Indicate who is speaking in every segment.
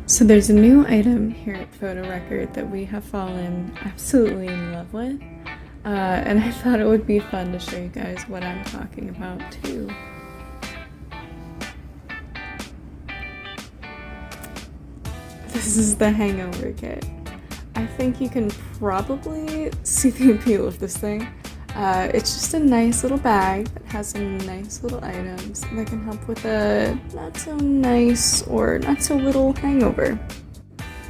Speaker 1: So there's a new item here at Photo Record that we have fallen absolutely in love with, and I thought it would be fun to show you guys what I'm talking about too. This is the Hangover Kit. I think you can probably see the appeal of this thing. It's just a nice little bag that has some nice little items that can help with a not so nice or not so little hangover.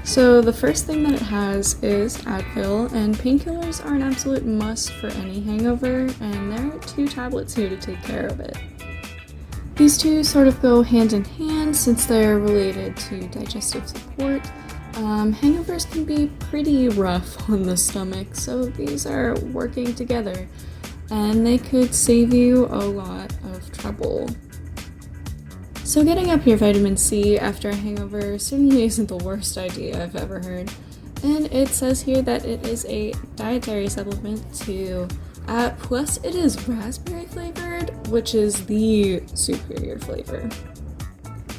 Speaker 1: So the first thing that it has is Advil, and painkillers are an absolute must for any hangover, and there are 2 tablets here to take care of it. These two sort of go hand in hand since they're related to digestive support. Hangovers can be pretty rough on the stomach, so these are working together, and they could save you a lot of trouble. So getting up your vitamin C after a hangover certainly isn't the worst idea I've ever heard, and it says here that it is a dietary supplement too. Plus it is raspberry flavored, which is the superior flavor.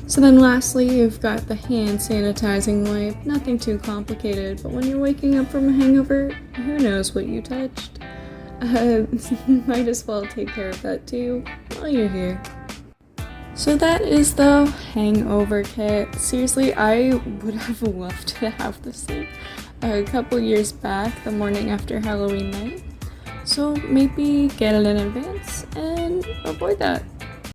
Speaker 1: So then lastly, you've got the hand sanitizing wipe. Nothing too complicated, but when you're waking up from a hangover, who knows what you touched? Might as well take care of that too while you're here. So that is the Hangover Kit. Seriously, I would have loved to have this thing a couple years back, the morning after Halloween night. So maybe get it in advance and avoid that.